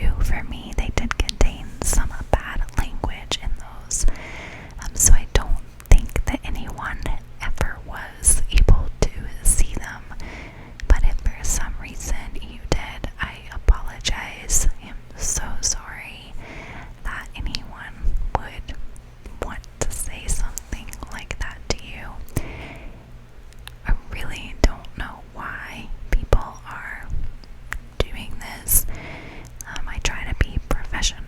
do for me. They did contain some bad language in those. So I don't think that anyone ever was able to see them. But if for some reason you did, I apologize. I'm so sorry that anyone would want to say something like that to you. I really don't know why people are doing this. I try to be professional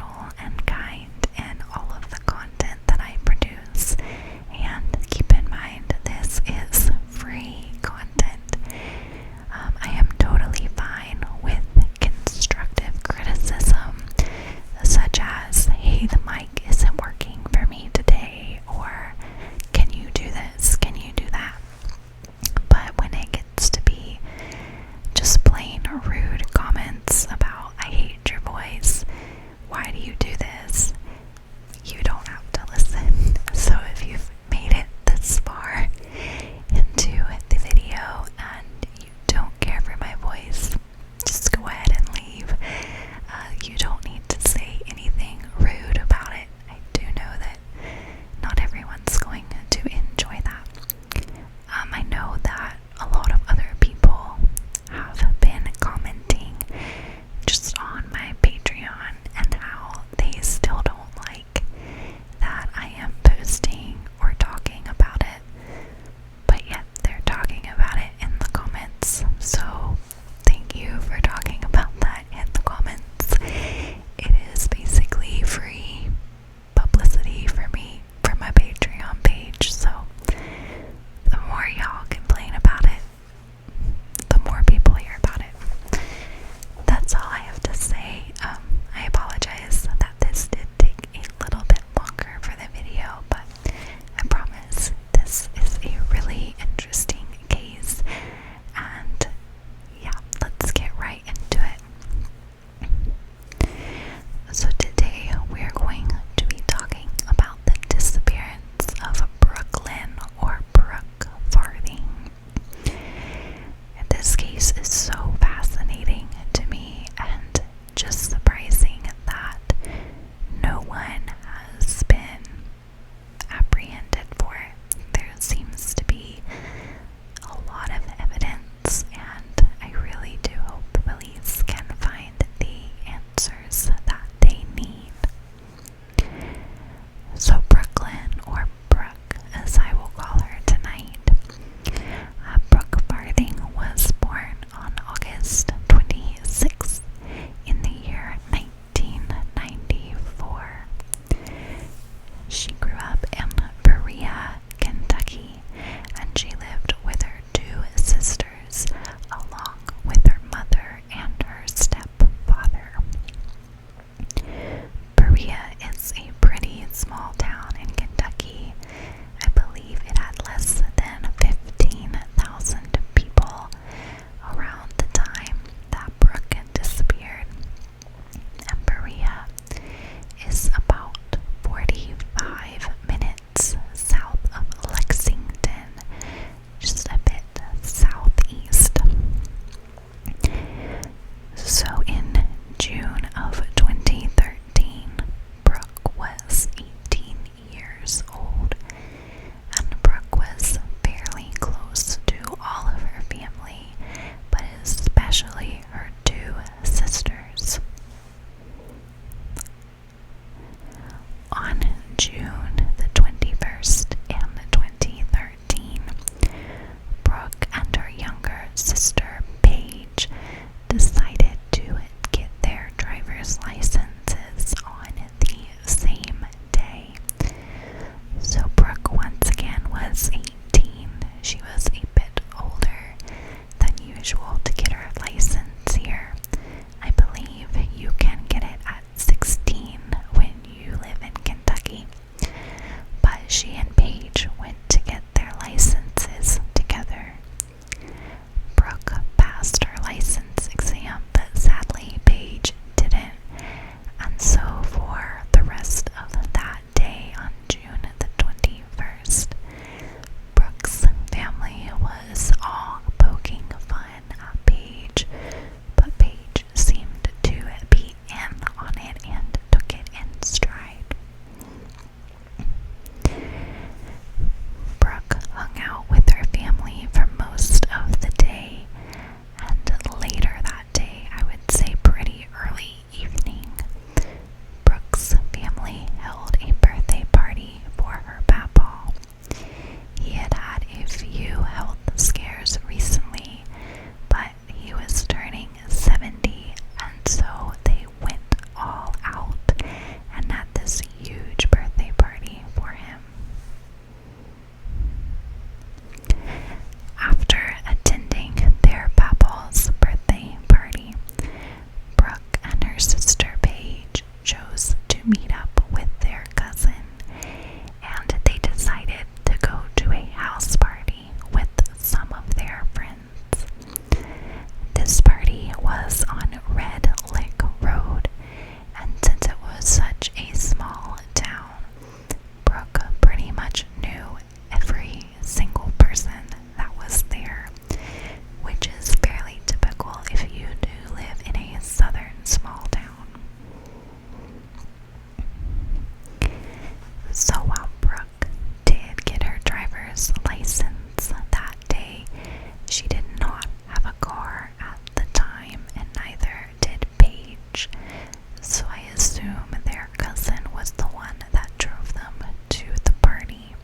assume their cousin was the one that drove them to the party.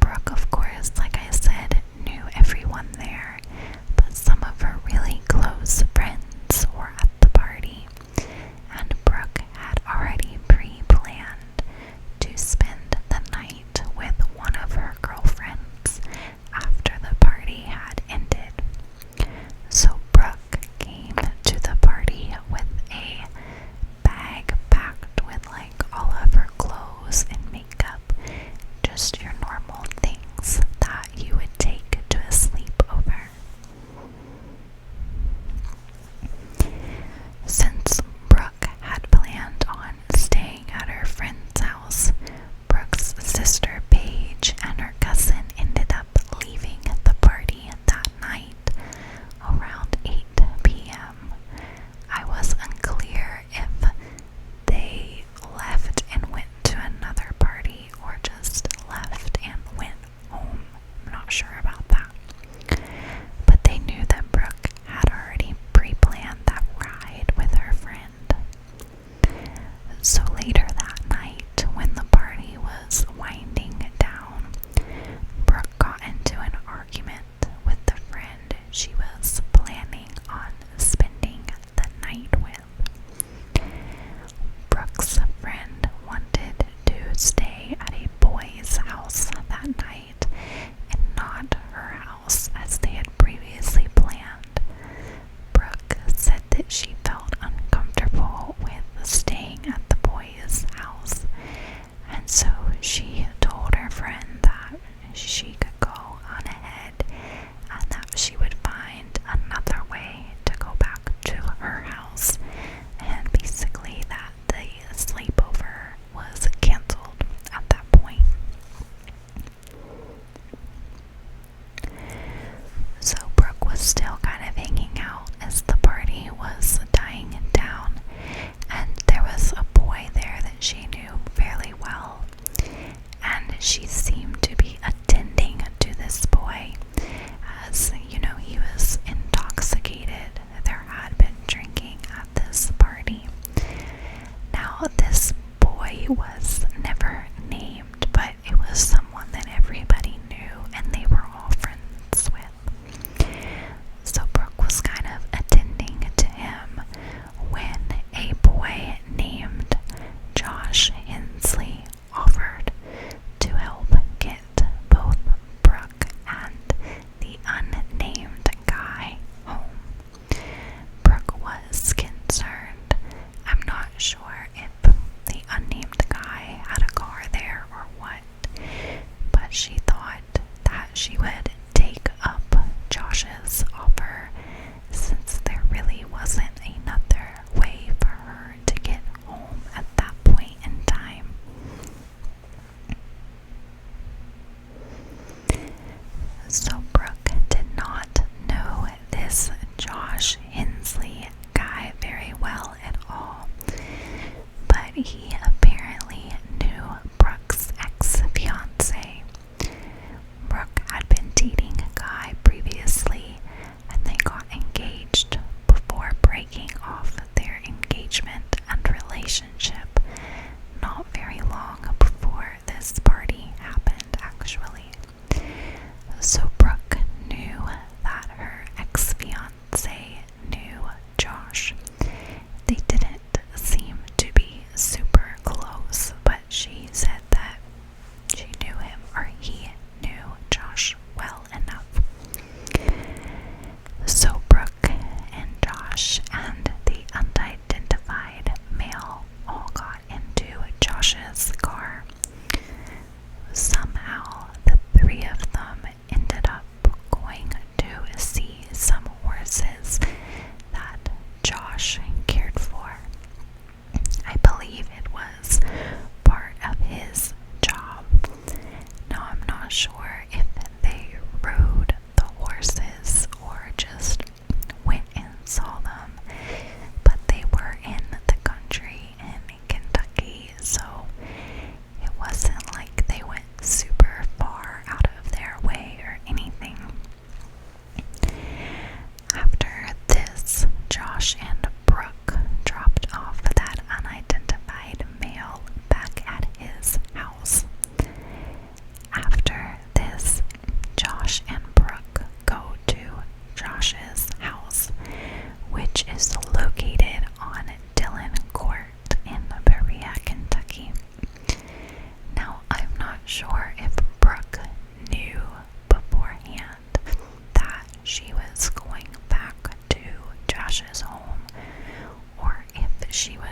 Brooke, of course, like I said, knew everyone there, but some of her really close friends were at the party, and Brooke had already pre-planned to spend the night with one of her girlfriends after the party had ended. So Brooke came to the party with a bag packed with like all of her clothes and makeup, just your normal things that you would take to a sleepover. Since Brooke had planned on staying at her friend's house, Brooke's sister Paige and her cousin ended up leaving the party that night around 8 p.m. I was unclear if they left and went to another party or just left and went home. I'm not sure about that. But they knew that Brooke had already pre-planned that ride with her friend. So later that night, when the party was winding down, Brooke got into an argument with the friend she was planning on spending the night with. Brooke's friend wanted to stay at a boy's house that night and not her house as they had previously planned. Brooke said that she felt uncomfortable with staying at the boy's house, and so she told her friend that she could go on ahead and that she would find another way to go back to her house, and basically that the sleepover was canceled at that point. So Brooke was still kind of hanging out as the party was dying down, and there was a boy there that she knew fairly well, and she seemed to be attending to this boy as, you know, he was intoxicated. There had been drinking at this party. Now, this boy was never named, but it was someone that everybody knew and they were all friends with. So Brooke was kind of attending to him when a boy named Josh Hensley offered to help get both Brooke and the unnamed guy home. Brooke was concerned. I'm not sure if the unnamed guy had a car there or what, but she thought that she would take up Josh's offer since there really wasn't another way for her to get home at that point in time. So Brooke did not know this Josh Hensley guy very well at all, but he apparently knew Brooke's ex-fiance. Brooke had been dating a guy previously, and they got engaged before breaking off their engagement and relationship not very long before this party happened, actually. So Brooke knew that her ex-fiance knew Josh. They didn't seem to be super close, but she said that she knew him, or he knew Josh well enough. So Brooke and Josh and the unidentified male all got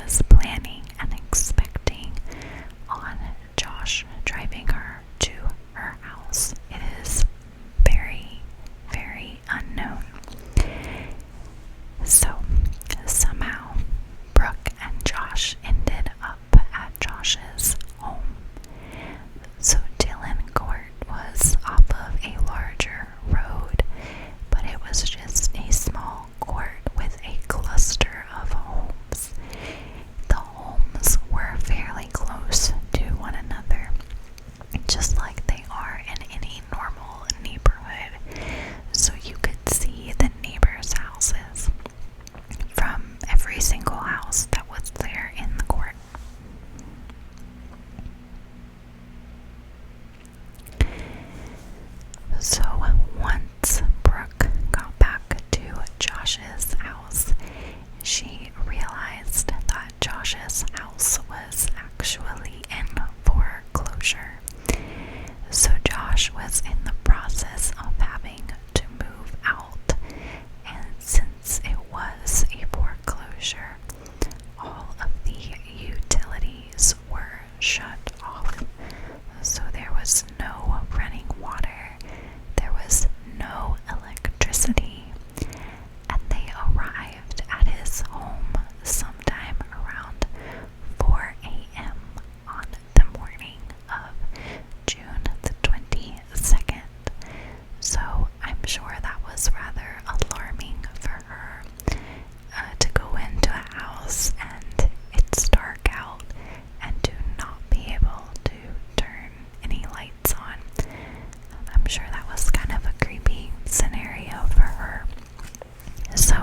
was planning and expecting on Josh driving her to her house. It is very, very unknown. So, somehow, Brooke and Josh ended up at Josh's home. So, Dillon Court was off of a larger road, but it was just a small court with a cluster of homes. The homes were fairly close to one another, just like they are in any normal neighborhood. So you could see the neighbors' houses from every single house that was there in the court. So once Brooke got back to Josh's house, she realized that Josh's house was actually in foreclosure. So Josh was in the process of having to move out, and since it was a foreclosure, all of the utilities were shut off. So there was no running water, there was no electricity, and they arrived at his home sometime around 4 a.m. on the morning of June the 22nd. So I'm sure that was rather alarming for her to go into a house and it's dark out and to not be able to turn any lights on. I'm sure that was kind of a creepy scenario for her. So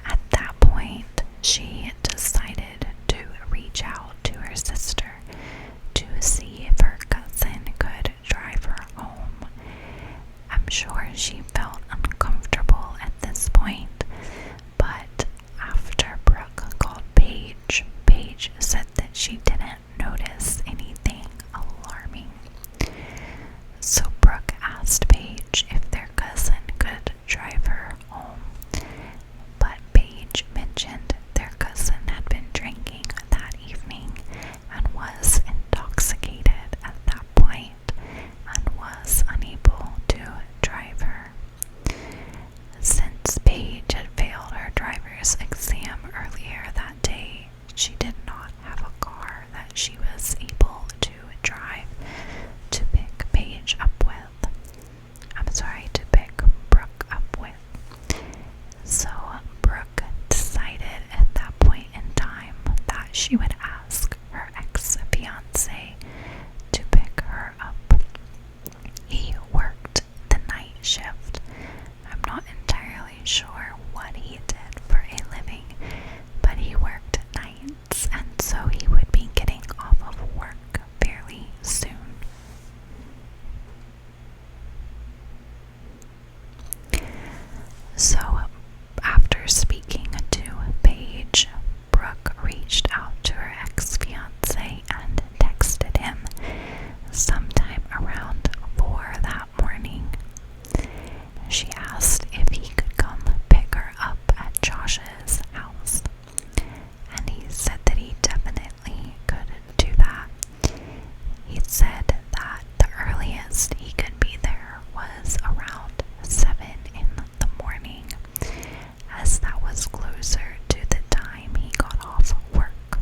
at that point, she decided to reach out to her sister to see if her cousin could drive her home. I'm sure she felt uncomfortable at this point, but after Brooke called Paige, Paige said that she didn't notice anything alarming. So Brooke asked Paige if their cousin could drive her home, but Paige mentioned their cousin had been drinking that evening and was intoxicated at that point and was unable to drive her. Since Paige had failed her driver's exam earlier that day, she did not have a car that she was able to drive to pick Paige up with. To pick Brooke up with. So Brooke decided at that point in time that she would ask her ex-fiance to pick her up. He worked the night shift. I'm not entirely sure what he did for a living, but he worked nights, and so he would be getting off of work fairly soon. So after speaking to Paige, Brooke reached out to her ex-fiance and texted him sometime around 4 that morning. She asked if he could come pick her up at Josh's house, and he said that he definitely could do that. He said that the earliest he could be there was around 7 in the morning, as that was closer to the time he got off work.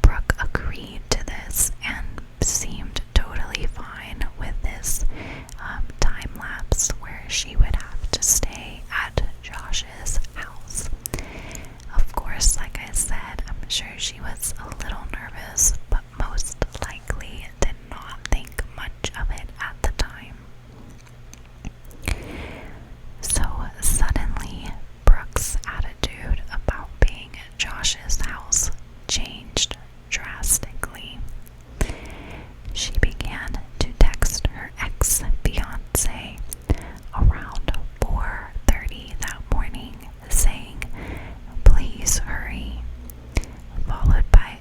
Brooke agreed to this and seemed totally fine with this time lapse where she would have to stay at Josh's house. Of course, like I said, I'm sure she was a little nervous, but most likely did not think much of it at the time. So suddenly, Brooke's attitude about being at Josh's house changed drastically. She began to text her ex-fiance around 4:30 that morning saying, "Please hurry," followed by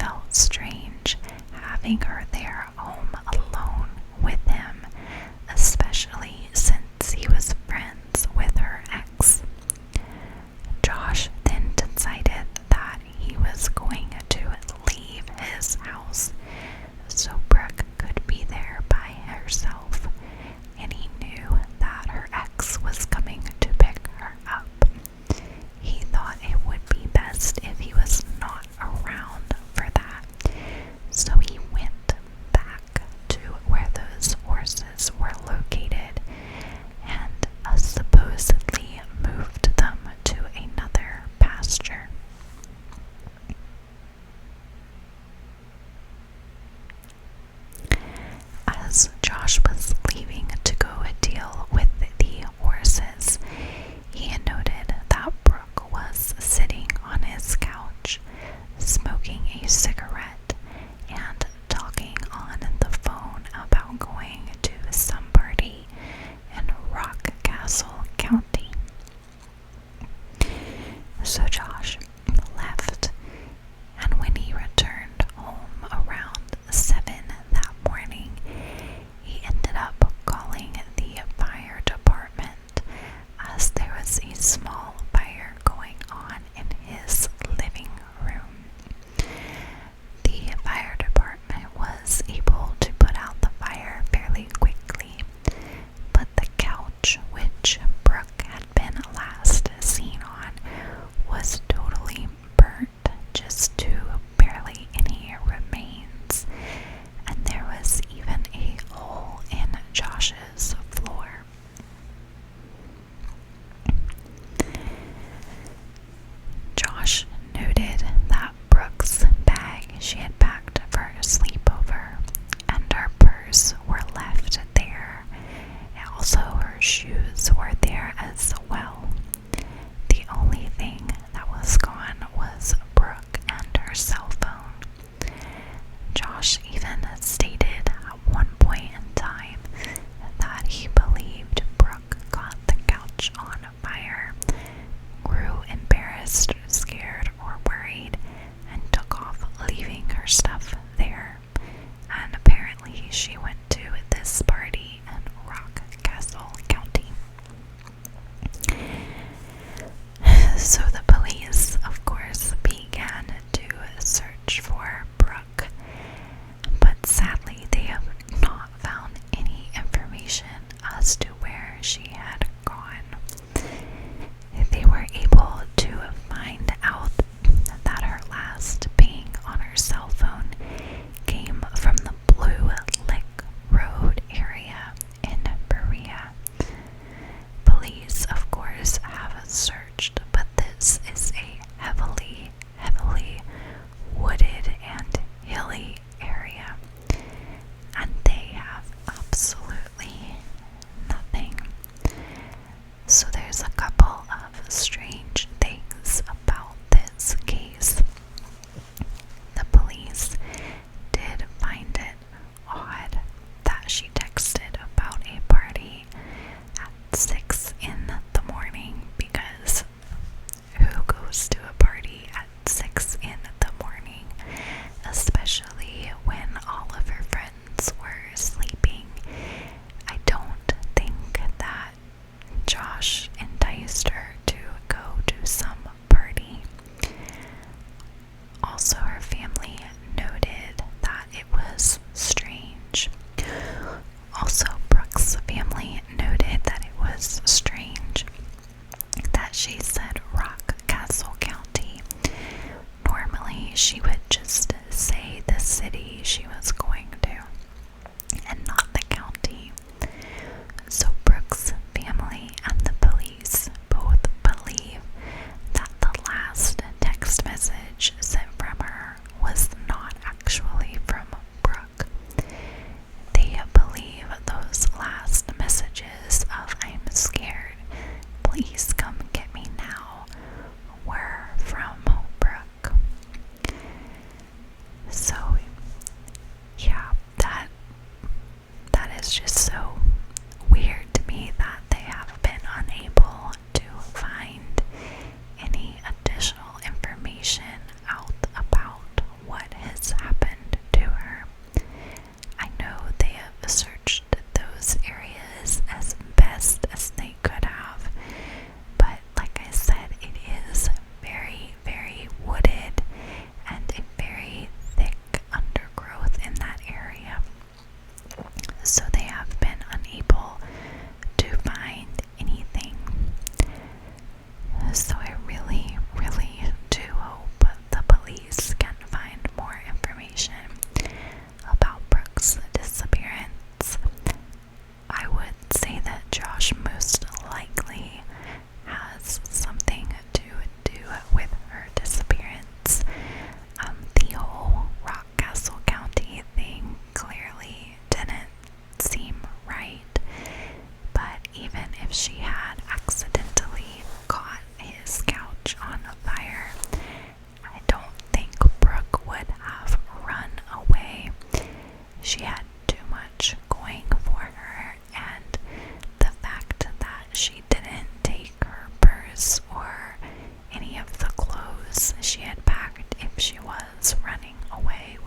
felt strange having her there home alone with him, especially since he was friends with her ex. Josh then decided that he was going to leave his house so Brooke could be there by herself, and he knew that her ex was coming to pick her up. He thought it would be best if he was not around for that, so he went back to where those horses were located and supposedly moved them to another pasture. As Josh was leaving to go deal with the horses, he noted that Brooke was sitting on his couch, smoking a cigarette and talking on the phone about going to some party in Rockcastle County. So Josh left, and when he returned home around 7 that morning, he ended up calling the fire department as there was a small fire going on in his living room.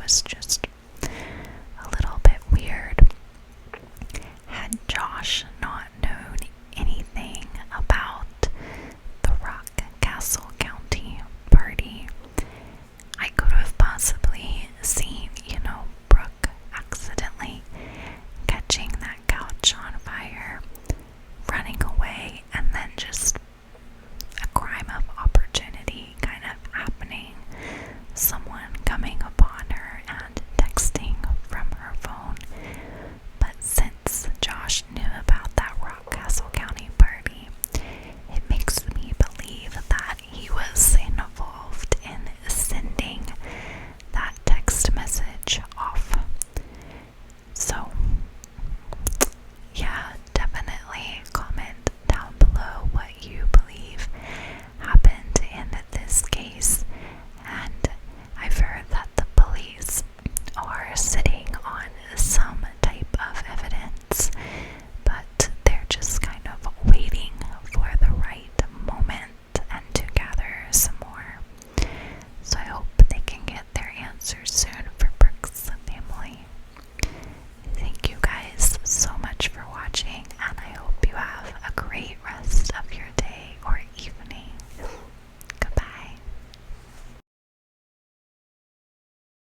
was just